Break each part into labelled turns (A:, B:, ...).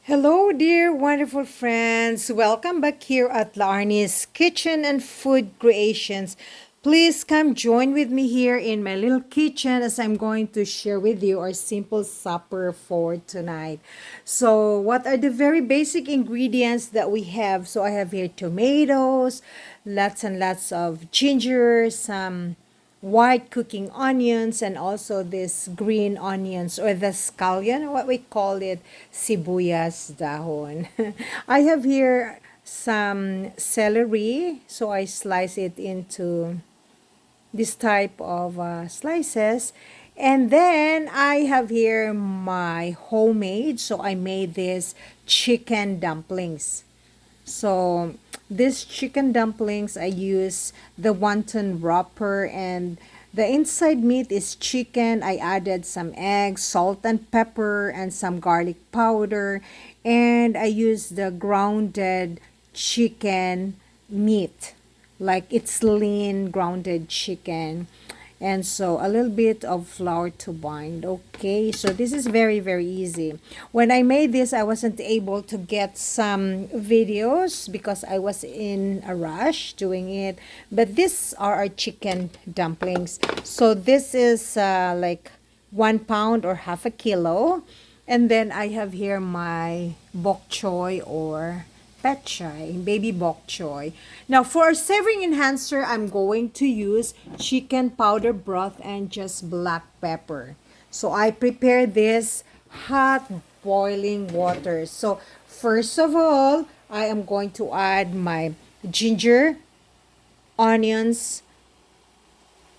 A: Hello, dear wonderful friends. Welcome back here at Larnie's Kitchen and Food Creations. Please come join with me here in my little kitchen as I'm going to share with you our simple supper for tonight. So, what are the very basic ingredients that we have? So, I have here tomatoes, lots and lots of ginger, some white cooking onions, and also this green onions or the scallion, what we call it, sibuyas dahon. I have here some celery, so I slice it into this type of slices. And then I have here my homemade, so I made this chicken dumplings. So this chicken dumplings, I use the wonton wrapper, and the inside meat is chicken. I added some eggs, salt and pepper, and some garlic powder. And I use the grounded chicken meat, like it's lean grounded chicken, and so a little bit of flour to bind. Okay, so this is very very easy. When I made this, I wasn't able to get some videos because I was in a rush doing it, but these are our chicken dumplings. So this is like 1 pound or half a kilo. And then I have here my bok choy or pet chai, baby bok choy. Now for our savoring enhancer, I'm going to use chicken powder broth and just black pepper. So I prepare this hot boiling water. So first of all, I am going to add my ginger, onions,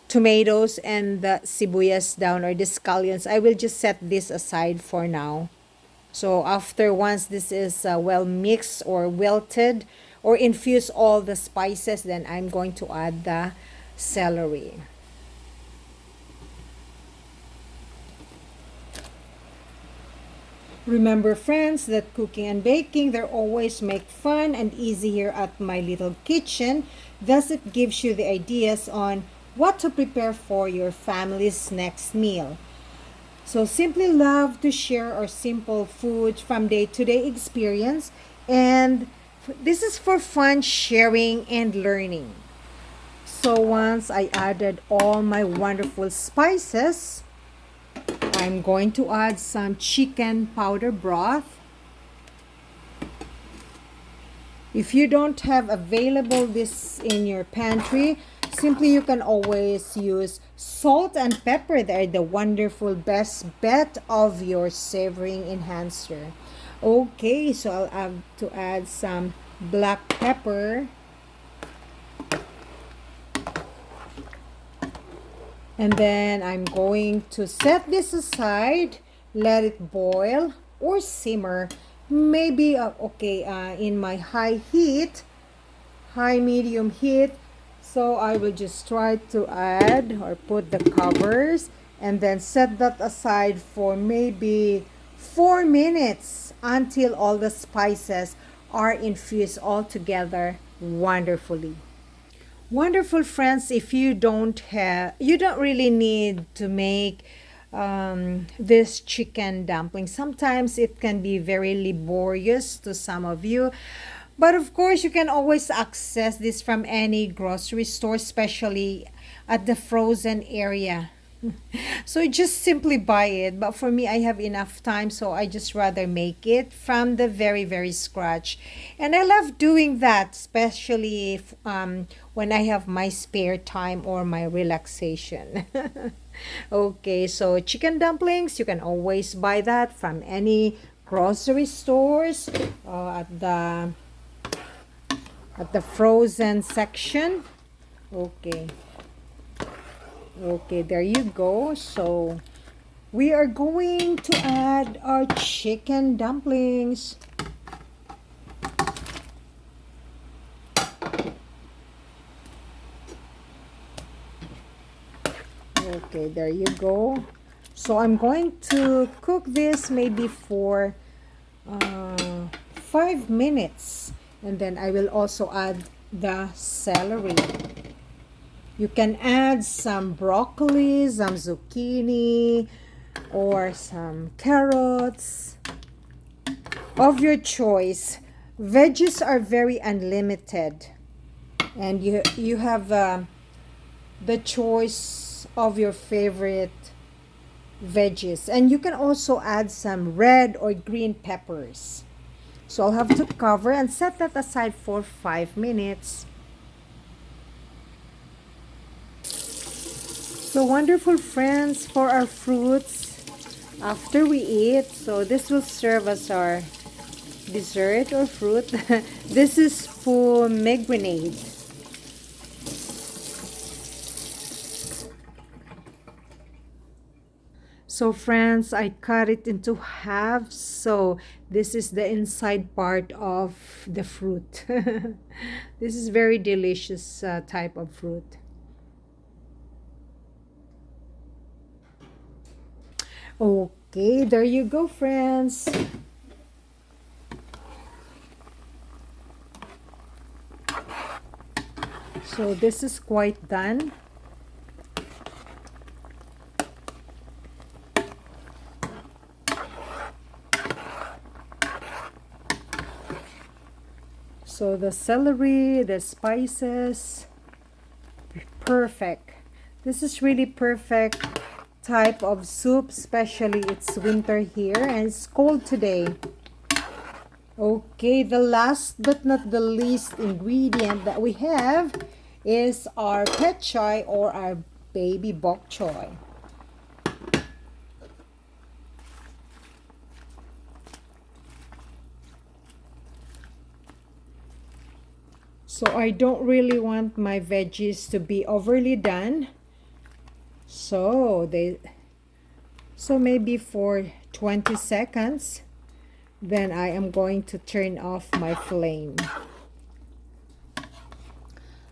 A: tomatoes, and the sibuyas down or the scallions. I will just set this aside for now. So after once this is well mixed or wilted or infuse all the spices, then I'm going to add the celery. Remember friends that cooking and baking, they always make fun and easy here at my little kitchen. Thus it gives you the ideas on what to prepare for your family's next meal. So simply love to share our simple food from day to day experience, and this is for fun sharing and learning. So once I added all my wonderful spices, I'm going to add some chicken powder broth. If you don't have available this in your pantry, simply you can always use salt and pepper. They're the wonderful best bet of your savoring enhancer. Okay, so I'll have to add some black pepper. And then I'm going to set this aside, let it boil or simmer. Maybe, in my high heat, high medium heat. So I will just try to add or put the covers and then set that aside for maybe 4 minutes until all the spices are infused all together wonderfully. Wonderful friends, if you don't really need to make this chicken dumpling. Sometimes it can be very laborious to some of you. But of course, you can always access this from any grocery store, especially at the frozen area. So just simply buy it. But for me, I have enough time, so I just rather make it from the very, very scratch. And I love doing that, especially when I have my spare time or my relaxation. Okay, so chicken dumplings, you can always buy that from any grocery stores at the frozen section. Okay. Okay, there you go. So we are going to add our chicken dumplings. Okay, there you go. So I'm going to cook this maybe for 5 minutes. And then I will also add the celery. You can add some broccoli, some zucchini, or some carrots. of your choice. Veggies are very unlimited, and you have the choice of your favorite veggies, and you can also add some red or green peppers. So I'll have to cover and set that aside for 5 minutes. So wonderful friends, for our fruits after we eat, so this will serve as our dessert or fruit. This is pomegranate. So friends, I cut it into half. So this is the inside part of the fruit. This is very delicious type of fruit. Okay, there you go, friends. So this is quite done. So the celery, the spices, perfect. This is really perfect type of soup, especially it's winter here and it's cold today. Okay, the last but not the least ingredient that we have is our pet choy or our baby bok choy. So I don't really want my veggies to be overly done. So maybe for 20 seconds, then I am going to turn off my flame.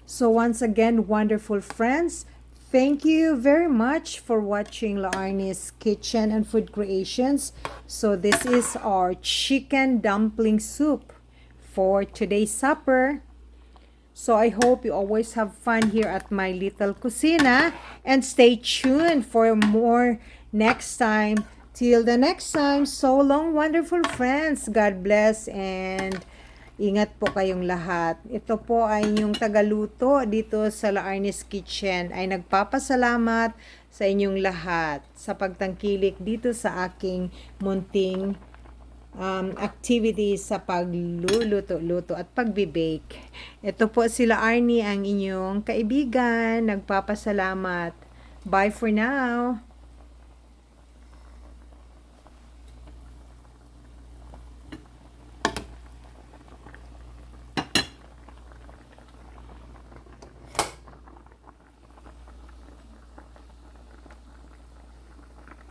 A: So once again, wonderful friends, thank you very much for watching Laarni's Kitchen and Food Creations. So this is our chicken dumpling soup for today's supper. So I hope you always have fun here at my little kusina, and stay tuned for more next time. Till the next time, so long wonderful friends. God bless and ingat po kayong lahat. Ito po ay inyong tagaluto dito sa Laarni's Kitchen ay nagpapasalamat sa inyong lahat sa pagtangkilik dito sa aking munting activities sa pagluluto-luto at pagbibake. Ito po sila Arnie, ang inyong kaibigan. Nagpapasalamat. Bye for now.